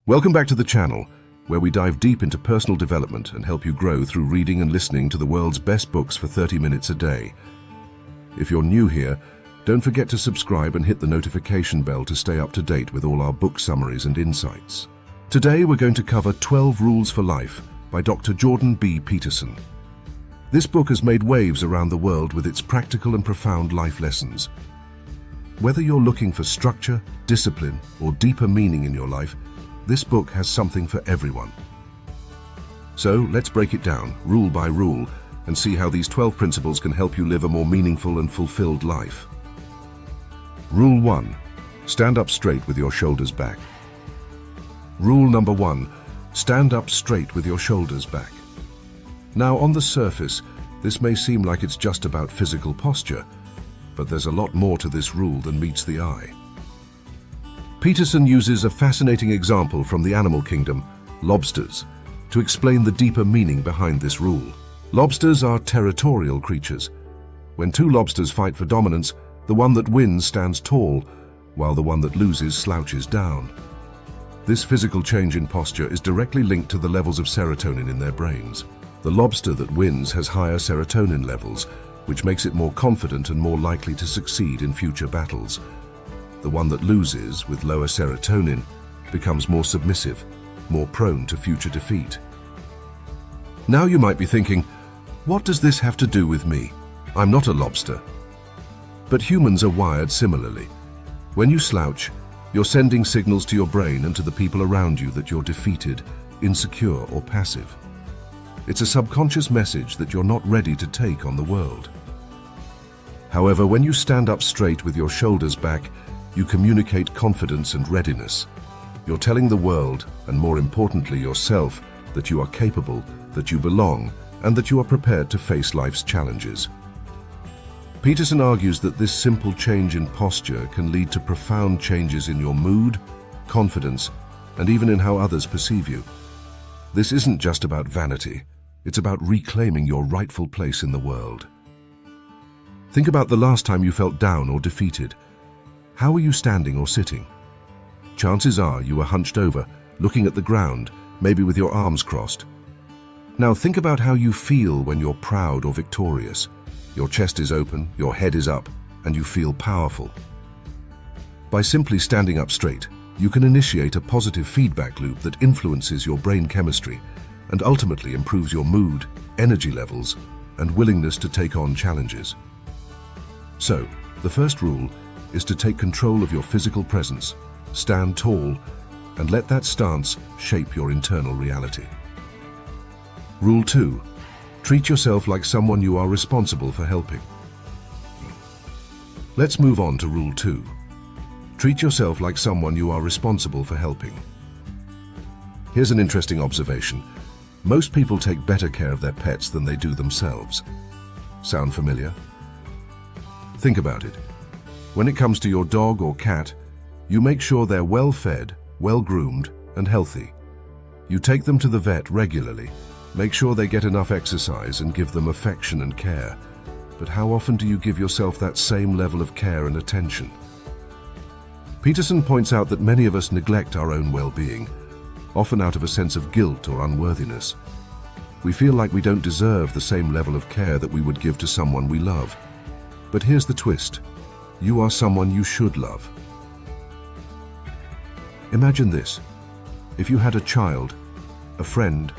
Welcome back to the channel, where we dive deep into personal development and help you grow through reading and listening to the world's best books for 30 minutes a day. If you're new here, don't forget to subscribe and hit the notification bell to stay up to date with all our book summaries and insights. Today we're going to cover 12 Rules for Life by Dr. Jordan B. Peterson. This book has made waves around the world with its practical and profound life lessons. Whether you're looking for structure, discipline, or deeper meaning in your life, this book has something for everyone. So let's break it down, rule by rule, and see how these 12 principles can help you live a more meaningful and fulfilled life. Rule 1. Stand up straight with your shoulders back. Rule number 1. Stand up straight with your shoulders back. Now, on the surface, this may seem like it's just about physical posture, but there's a lot more to this rule than meets the eye. Peterson uses a fascinating example from the animal kingdom, lobsters, to explain the deeper meaning behind this rule. Lobsters are territorial creatures. When two lobsters fight for dominance, the one that wins stands tall, while the one that loses slouches down. This physical change in posture is directly linked to the levels of serotonin in their brains. The lobster that wins has higher serotonin levels, which makes it more confident and more likely to succeed in future battles. The one that loses, with lower serotonin, becomes more submissive, more prone to future defeat. Now you might be thinking, what does this have to do with me? I'm not a lobster. But humans are wired similarly. When you slouch, you're sending signals to your brain and to the people around you that you're defeated, insecure, or passive. It's a subconscious message that you're not ready to take on the world. However, when you stand up straight with your shoulders back, you communicate confidence and readiness. You're telling the world, and more importantly yourself, that you are capable, that you belong, and that you are prepared to face life's challenges. Peterson argues that this simple change in posture can lead to profound changes in your mood, confidence, and even in how others perceive you. This isn't just about vanity. It's about reclaiming your rightful place in the world. Think about the last time you felt down or defeated. How were you standing or sitting? Chances are you were hunched over, looking at the ground, maybe with your arms crossed. Now think about how you feel when you're proud or victorious. Your chest is open, your head is up, and you feel powerful. By simply standing up straight, you can initiate a positive feedback loop that influences your brain chemistry and ultimately improves your mood, energy levels, and willingness to take on challenges. So, the first rule is to take control of your physical presence, stand tall, and let that stance shape your internal reality. Rule 2. Treat yourself like someone you are responsible for helping. Let's move on to Rule 2. Treat yourself like someone you are responsible for helping. Here's an interesting observation. Most people take better care of their pets than they do themselves. Sound familiar? Think about it. When it comes to your dog or cat, you make sure they're well fed, well groomed, and healthy. You take them to the vet regularly, make sure they get enough exercise, and give them affection and care. But how often do you give yourself that same level of care and attention? Peterson points out that many of us neglect our own well-being, often out of a sense of guilt or unworthiness. We feel like we don't deserve the same level of care that we would give to someone we love. But here's the twist. You are someone you should love. Imagine this. If you had a child, a friend,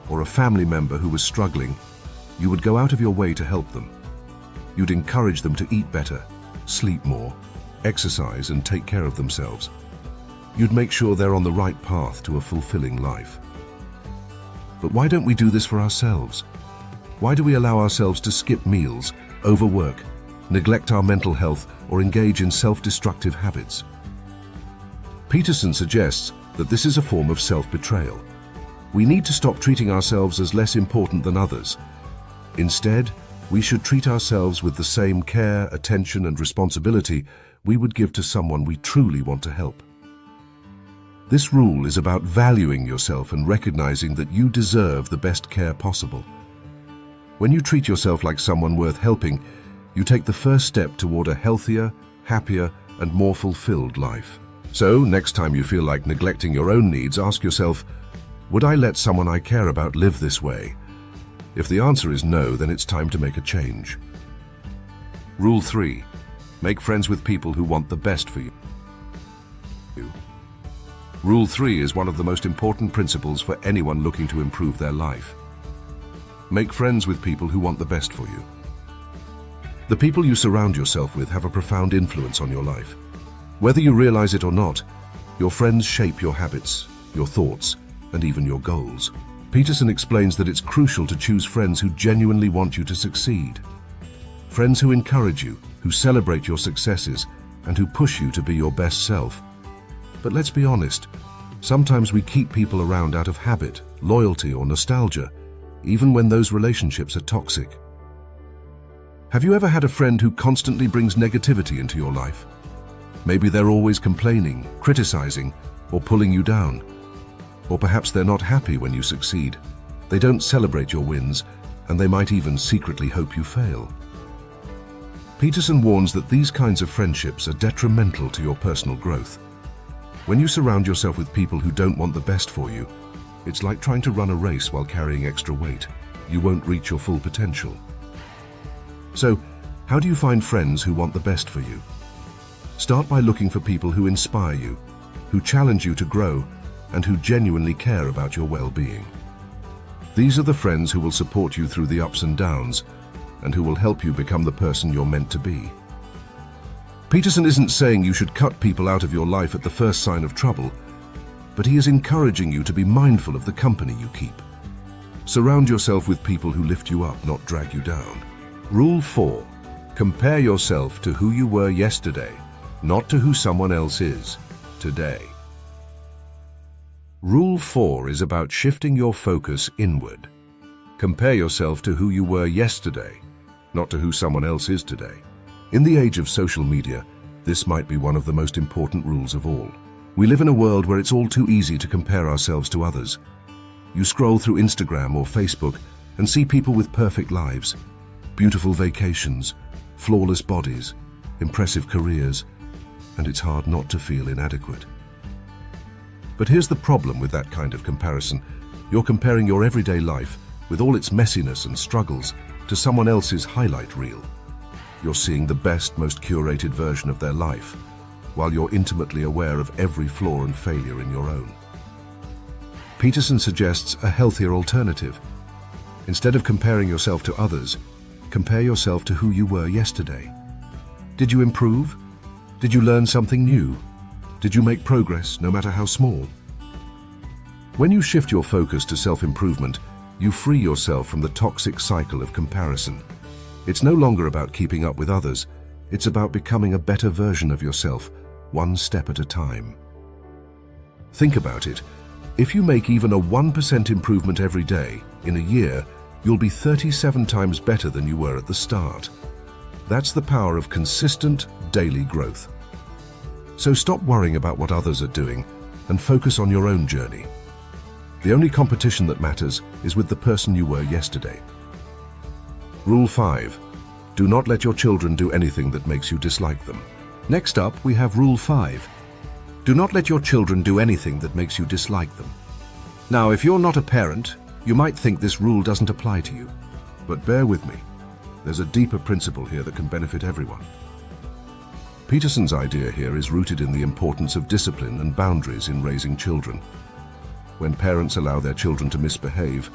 or a family member who was struggling, you would go out of your way to help them. You'd encourage them to eat better, sleep more, exercise, and take care of themselves. You'd make sure they're on the right path to a fulfilling life. But why don't we do this for ourselves? Why do we allow ourselves to skip meals, overwork, neglect our mental health, or engage in self-destructive habits? Peterson suggests that this is a form of self-betrayal. We need to stop treating ourselves as less important than others. Instead, we should treat ourselves with the same care, attention, and responsibility we would give to someone we truly want to help. This rule is about valuing yourself and recognizing that you deserve the best care possible. When you treat yourself like someone worth helping, you take the first step toward a healthier, happier, and more fulfilled life. So, next time you feel like neglecting your own needs, ask yourself, would I let someone I care about live this way? If the answer is no, then it's time to make a change. Rule 3. Make friends with people who want the best for you. Rule 3 is one of the most important principles for anyone looking to improve their life. Make friends with people who want the best for you. The people you surround yourself with have a profound influence on your life. Whether you realize it or not, your friends shape your habits, your thoughts, and even your goals. Peterson explains that it's crucial to choose friends who genuinely want you to succeed. Friends who encourage you, who celebrate your successes, and who push you to be your best self. But let's be honest, sometimes we keep people around out of habit, loyalty, or nostalgia, even when those relationships are toxic. Have you ever had a friend who constantly brings negativity into your life? Maybe they're always complaining, criticizing, or pulling you down. Or perhaps they're not happy when you succeed. They don't celebrate your wins, and they might even secretly hope you fail. Peterson warns that these kinds of friendships are detrimental to your personal growth. When you surround yourself with people who don't want the best for you, it's like trying to run a race while carrying extra weight. You won't reach your full potential. So, how do you find friends who want the best for you? Start by looking for people who inspire you, who challenge you to grow, and who genuinely care about your well-being. These are the friends who will support you through the ups and downs, and who will help you become the person you're meant to be. Peterson isn't saying you should cut people out of your life at the first sign of trouble, but he is encouraging you to be mindful of the company you keep. Surround yourself with people who lift you up, not drag you down. Rule 4. Compare yourself to who you were yesterday, not to who someone else is today. Rule 4 is about shifting your focus inward. Compare yourself to who you were yesterday, not to who someone else is today. In the age of social media, this might be one of the most important rules of all. We live in a world where it's all too easy to compare ourselves to others. You scroll through Instagram or Facebook and see people with perfect lives, beautiful vacations, flawless bodies, impressive careers, and it's hard not to feel inadequate. But here's the problem with that kind of comparison. You're comparing your everyday life, with all its messiness and struggles, to someone else's highlight reel. You're seeing the best, most curated version of their life, while you're intimately aware of every flaw and failure in your own. Peterson suggests a healthier alternative. Instead of comparing yourself to others, compare yourself to who you were yesterday. Did you improve? Did you learn something new? Did you make progress, no matter how small? When you shift your focus to self-improvement, you free yourself from the toxic cycle of comparison. It's no longer about keeping up with others. It's about becoming a better version of yourself, one step at a time. Think about it. If you make even a 1% improvement every day, in a year, you'll be 37 times better than you were at the start. That's the power of consistent, daily growth. So stop worrying about what others are doing and focus on your own journey. The only competition that matters is with the person you were yesterday. Rule 5. Do not let your children do anything that makes you dislike them. Next up, we have Rule 5. Do not let your children do anything that makes you dislike them. Now, if you're not a parent, you might think this rule doesn't apply to you. But bear with me. There's a deeper principle here that can benefit everyone. Peterson's idea here is rooted in the importance of discipline and boundaries in raising children. When parents allow their children to misbehave,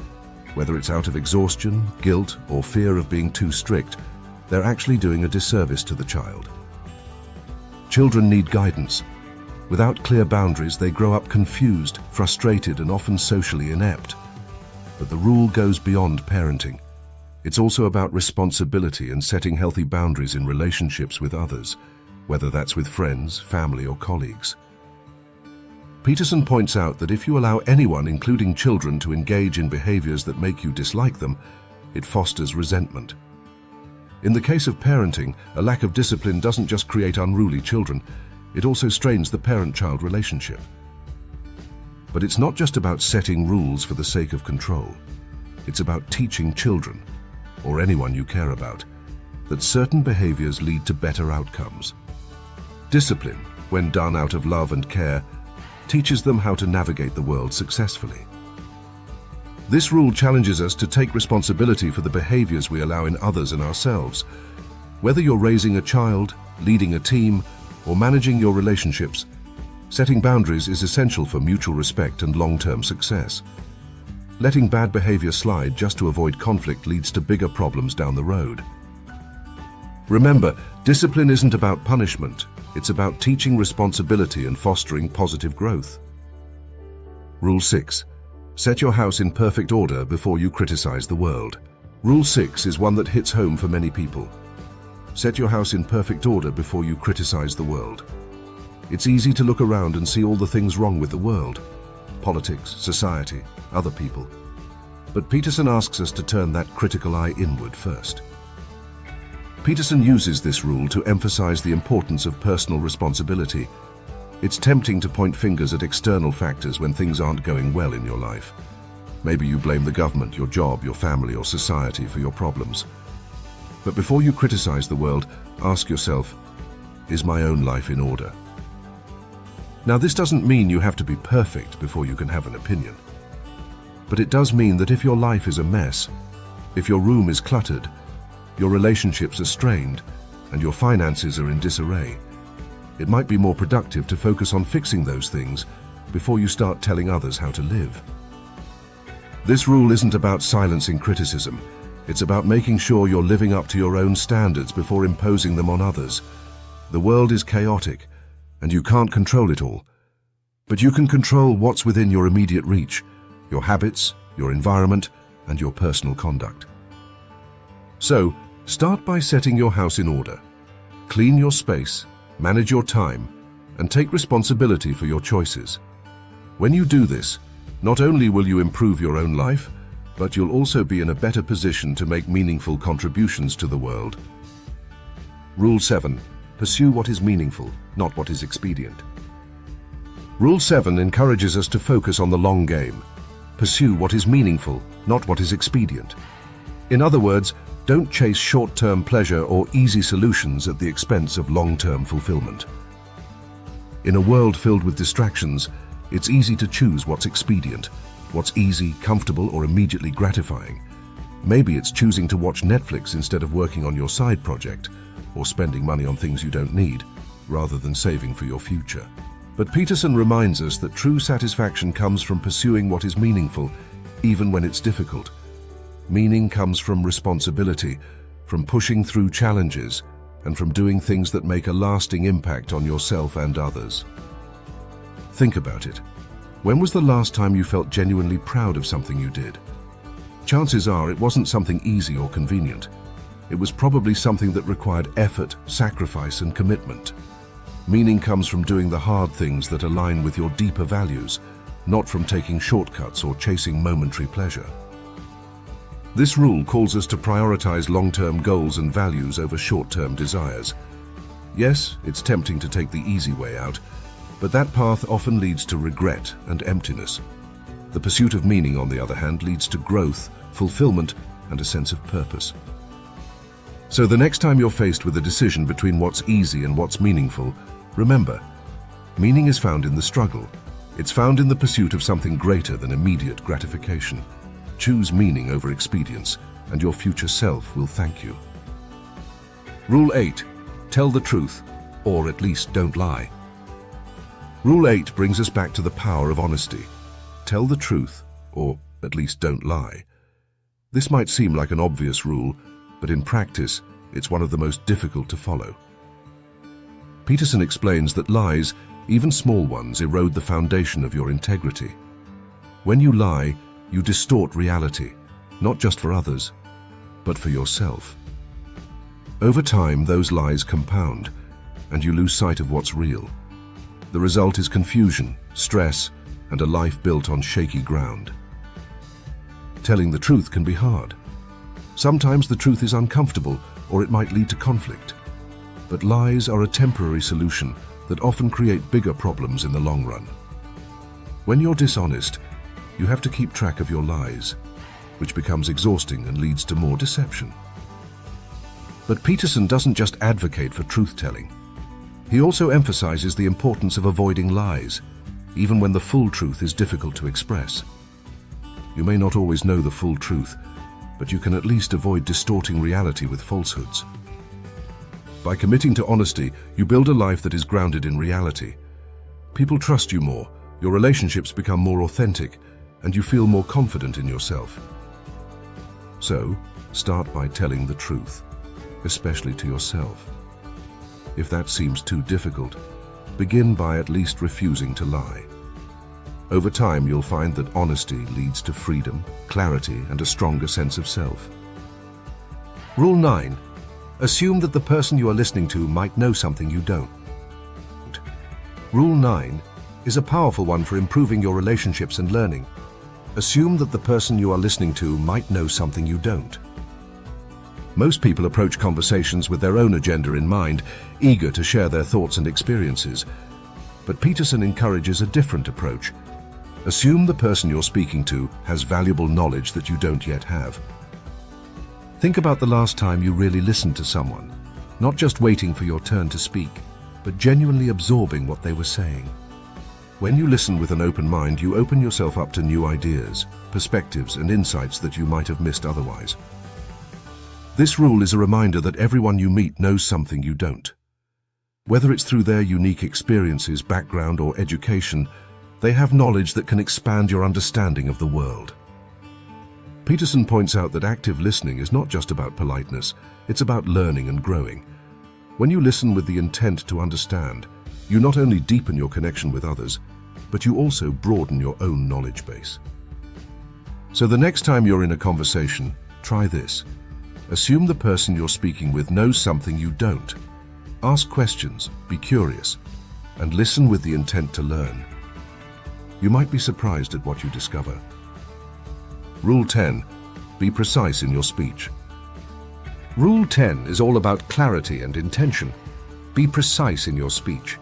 whether it's out of exhaustion, guilt, or fear of being too strict, they're actually doing a disservice to the child. Children need guidance. Without clear boundaries, they grow up confused, frustrated, and often socially inept. But the rule goes beyond parenting. It's also about responsibility and setting healthy boundaries in relationships with others, whether that's with friends, family, or colleagues. Peterson points out that if you allow anyone, including children, to engage in behaviors that make you dislike them, it fosters resentment. In the case of parenting, a lack of discipline doesn't just create unruly children, it also strains the parent-child relationship. But it's not just about setting rules for the sake of control. It's about teaching children, or anyone you care about, that certain behaviors lead to better outcomes. Discipline, when done out of love and care, teaches them how to navigate the world successfully. This rule challenges us to take responsibility for the behaviors we allow in others and ourselves. Whether you're raising a child, leading a team, or managing your relationships, setting boundaries is essential for mutual respect and long-term success. Letting bad behavior slide just to avoid conflict leads to bigger problems down the road. Remember, discipline isn't about punishment. It's about teaching responsibility and fostering positive growth. Rule 6. Set your house in perfect order before you criticize the world. Rule 6 is one that hits home for many people. Set your house in perfect order before you criticize the world. It's easy to look around and see all the things wrong with the world: politics, society, other people. But Peterson asks us to turn that critical eye inward first. Peterson uses this rule to emphasize the importance of personal responsibility. It's tempting to point fingers at external factors when things aren't going well in your life. Maybe you blame the government, your job, your family, or society for your problems. But before you criticize the world, ask yourself, is my own life in order? Now, this doesn't mean you have to be perfect before you can have an opinion. But it does mean that if your life is a mess, if your room is cluttered, your relationships are strained, and your finances are in disarray, it might be more productive to focus on fixing those things before you start telling others how to live. This rule isn't about silencing criticism. It's about making sure you're living up to your own standards before imposing them on others. The world is chaotic, and you can't control it all. But you can control what's within your immediate reach: your habits, your environment, and your personal conduct. So, start by setting your house in order. Clean your space, manage your time, and take responsibility for your choices. When you do this, not only will you improve your own life, but you'll also be in a better position to make meaningful contributions to the world. Rule 7. Pursue what is meaningful, not what is expedient. Rule 7 encourages us to focus on the long game. Pursue what is meaningful, not what is expedient. In other words, don't chase short-term pleasure or easy solutions at the expense of long-term fulfillment. In a world filled with distractions, it's easy to choose what's expedient, what's easy, comfortable, or immediately gratifying. Maybe it's choosing to watch Netflix instead of working on your side project, or spending money on things you don't need, rather than saving for your future. But Peterson reminds us that true satisfaction comes from pursuing what is meaningful, even when it's difficult. Meaning comes from responsibility, from pushing through challenges, and from doing things that make a lasting impact on yourself and others. Think about it. When was the last time you felt genuinely proud of something you did? Chances are it wasn't something easy or convenient. It was probably something that required effort, sacrifice, and commitment. Meaning comes from doing the hard things that align with your deeper values, not from taking shortcuts or chasing momentary pleasure. This rule calls us to prioritize long-term goals and values over short-term desires. Yes, it's tempting to take the easy way out, but that path often leads to regret and emptiness. The pursuit of meaning, on the other hand, leads to growth, fulfillment, and a sense of purpose. So the next time you're faced with a decision between what's easy and what's meaningful, remember, meaning is found in the struggle. It's found in the pursuit of something greater than immediate gratification. Choose meaning over expedience, and your future self will thank you. Rule 8. Tell the truth, or at least don't lie. Rule 8 brings us back to the power of honesty. Tell the truth, or at least don't lie. This might seem like an obvious rule, but in practice, it's one of the most difficult to follow. Peterson explains that lies, even small ones, erode the foundation of your integrity. When you lie, you distort reality, not just for others, but for yourself. Over time, those lies compound, and you lose sight of what's real. The result is confusion, stress, and a life built on shaky ground. Telling the truth can be hard. Sometimes the truth is uncomfortable, or it might lead to conflict. But lies are a temporary solution that often create bigger problems in the long run. When you're dishonest, you have to keep track of your lies, which becomes exhausting and leads to more deception. But Peterson doesn't just advocate for truth-telling. He also emphasizes the importance of avoiding lies, even when the full truth is difficult to express. You may not always know the full truth, but you can at least avoid distorting reality with falsehoods. By committing to honesty, you build a life that is grounded in reality. People trust you more, your relationships become more authentic, and you feel more confident in yourself. So, start by telling the truth, especially to yourself. If that seems too difficult, begin by at least refusing to lie. Over time, you'll find that honesty leads to freedom, clarity, and a stronger sense of self. Rule 9. Assume that the person you are listening to might know something you don't. Rule 9 is a powerful one for improving your relationships and learning. Assume that the person you are listening to might know something you don't. Most people approach conversations with their own agenda in mind, eager to share their thoughts and experiences. But Peterson encourages a different approach. Assume the person you're speaking to has valuable knowledge that you don't yet have. Think about the last time you really listened to someone, not just waiting for your turn to speak, but genuinely absorbing what they were saying. When you listen with an open mind, you open yourself up to new ideas, perspectives, and insights that you might have missed otherwise. This rule is a reminder that everyone you meet knows something you don't. Whether it's through their unique experiences, background, or education, they have knowledge that can expand your understanding of the world. Peterson points out that active listening is not just about politeness, it's about learning and growing. When you listen with the intent to understand, you not only deepen your connection with others, but you also broaden your own knowledge base. So the next time you're in a conversation, try this. Assume the person you're speaking with knows something you don't. Ask questions, be curious, and listen with the intent to learn. You might be surprised at what you discover. Rule 10. Be precise in your speech. Rule 10 is all about clarity and intention. Be precise in your speech.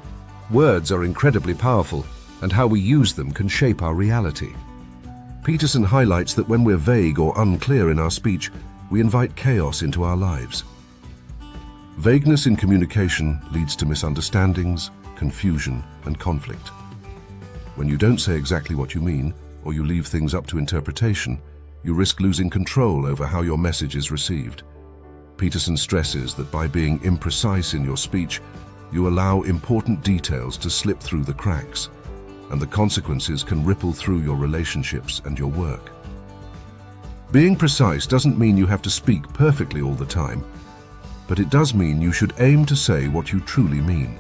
Words are incredibly powerful, and how we use them can shape our reality. Peterson highlights that when we're vague or unclear in our speech, we invite chaos into our lives. Vagueness in communication leads to misunderstandings, confusion, and conflict. When you don't say exactly what you mean, or you leave things up to interpretation, you risk losing control over how your message is received. Peterson stresses that by being imprecise in your speech, you allow important details to slip through the cracks, and the consequences can ripple through your relationships and your work. Being precise doesn't mean you have to speak perfectly all the time, but it does mean you should aim to say what you truly mean.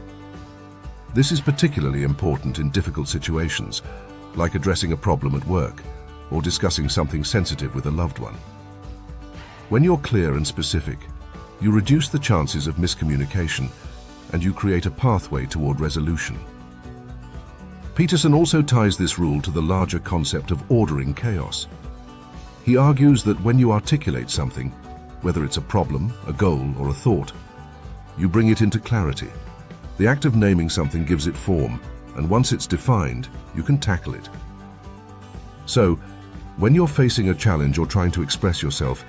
This is particularly important in difficult situations, like addressing a problem at work or discussing something sensitive with a loved one. When you're clear and specific, you reduce the chances of miscommunication and you create a pathway toward resolution. Peterson also ties this rule to the larger concept of ordering chaos. He argues that when you articulate something, whether it's a problem, a goal, or a thought, you bring it into clarity. The act of naming something gives it form, and once it's defined, you can tackle it. So, when you're facing a challenge or trying to express yourself,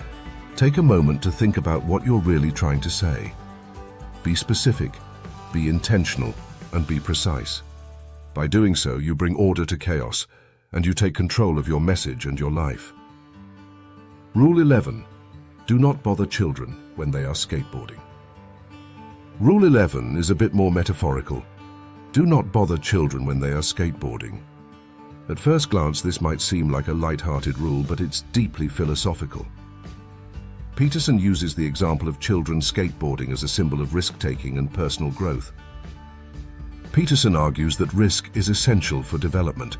take a moment to think about what you're really trying to say. Be specific, be intentional, and be precise. By doing so, you bring order to chaos, and you take control of your message and your life. Rule 11. Do not bother children when they are skateboarding. Rule 11 is a bit more metaphorical. Do not bother children when they are skateboarding. At first glance, this might seem like a light-hearted rule, but it's deeply philosophical. Peterson uses the example of children skateboarding as a symbol of risk-taking and personal growth. Peterson argues that risk is essential for development.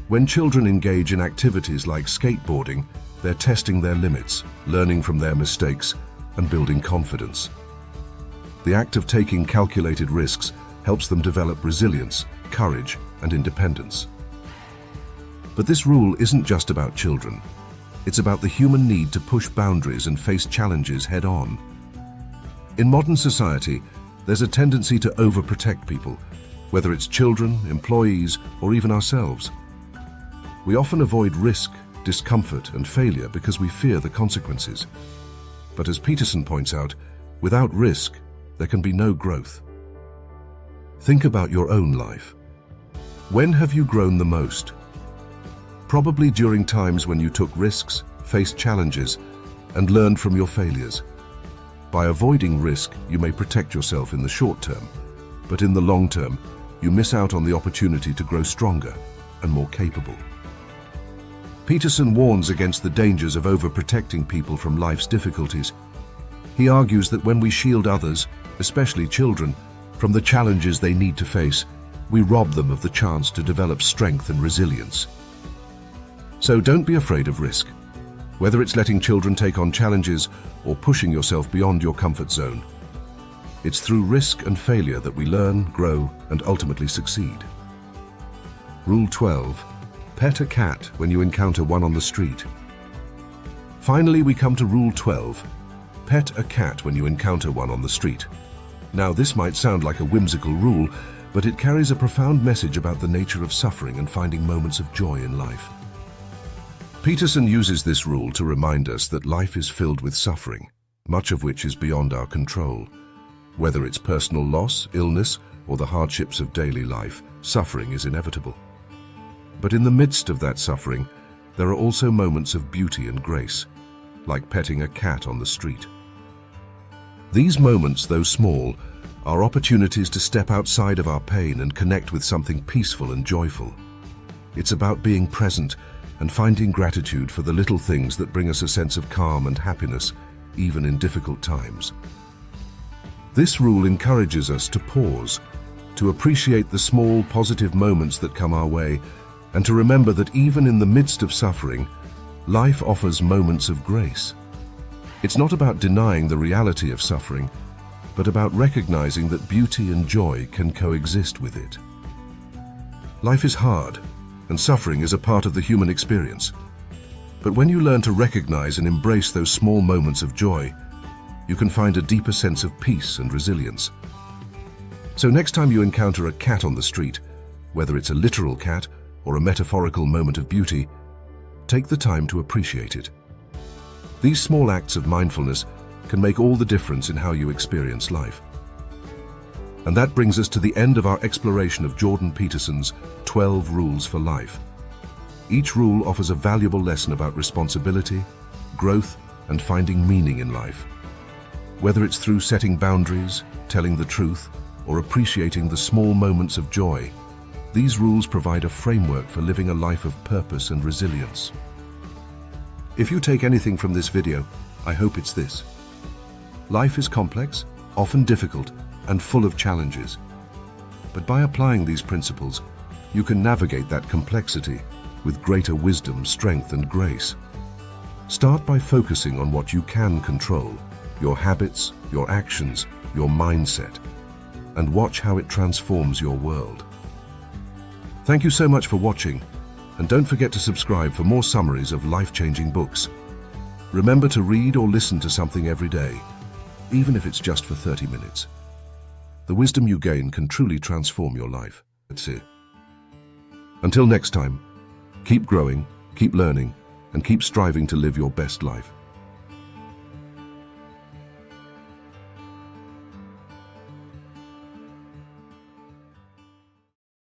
When children engage in activities like skateboarding, they're testing their limits, learning from their mistakes, and building confidence. The act of taking calculated risks helps them develop resilience, courage, and independence. But this rule isn't just about children. It's about the human need to push boundaries and face challenges head-on. In modern society, there's a tendency to overprotect people, whether it's children, employees, or even ourselves. We often avoid risk, discomfort, and failure because we fear the consequences. But as Peterson points out, without risk, there can be no growth. Think about your own life. When have you grown the most? Probably during times when you took risks, faced challenges, and learned from your failures. By avoiding risk, you may protect yourself in the short term, but in the long term, you miss out on the opportunity to grow stronger and more capable. Peterson warns against the dangers of overprotecting people from life's difficulties. He argues that when we shield others, especially children, from the challenges they need to face, we rob them of the chance to develop strength and resilience. So don't be afraid of risk. Whether it's letting children take on challenges or pushing yourself beyond your comfort zone, it's through risk and failure that we learn, grow, and ultimately succeed. Rule 12. Pet a cat when you encounter one on the street. Finally, we come to Rule 12. Pet a cat when you encounter one on the street. Now, this might sound like a whimsical rule, but it carries a profound message about the nature of suffering and finding moments of joy in life. Peterson uses this rule to remind us that life is filled with suffering, much of which is beyond our control. Whether it's personal loss, illness, or the hardships of daily life, suffering is inevitable. But in the midst of that suffering, there are also moments of beauty and grace, like petting a cat on the street. These moments, though small, are opportunities to step outside of our pain and connect with something peaceful and joyful. It's about being present and finding gratitude for the little things that bring us a sense of calm and happiness, even in difficult times. This rule encourages us to pause, to appreciate the small positive moments that come our way, and to remember that even in the midst of suffering, life offers moments of grace. It's not about denying the reality of suffering, but about recognizing that beauty and joy can coexist with it. Life is hard, and suffering is a part of the human experience. But when you learn to recognize and embrace those small moments of joy, you can find a deeper sense of peace and resilience. So next time you encounter a cat on the street, whether it's a literal cat or a metaphorical moment of beauty, take the time to appreciate it. These small acts of mindfulness can make all the difference in how you experience life. And that brings us to the end of our exploration of Jordan Peterson's 12 Rules for Life. Each rule offers a valuable lesson about responsibility, growth, and finding meaning in life. Whether it's through setting boundaries, telling the truth, or appreciating the small moments of joy, these rules provide a framework for living a life of purpose and resilience. If you take anything from this video, I hope it's this. Life is complex, often difficult, and full of challenges. But by applying these principles, you can navigate that complexity with greater wisdom, strength, and grace. Start by focusing on what you can control, your habits, your actions, your mindset, and watch how it transforms your world. Thank you so much for watching, and don't forget to subscribe for more summaries of life-changing books. Remember to read or listen to something every day, even if it's just for 30 minutes. The wisdom you gain can truly transform your life. That's it. Until next time, keep growing, keep learning, and keep striving to live your best life.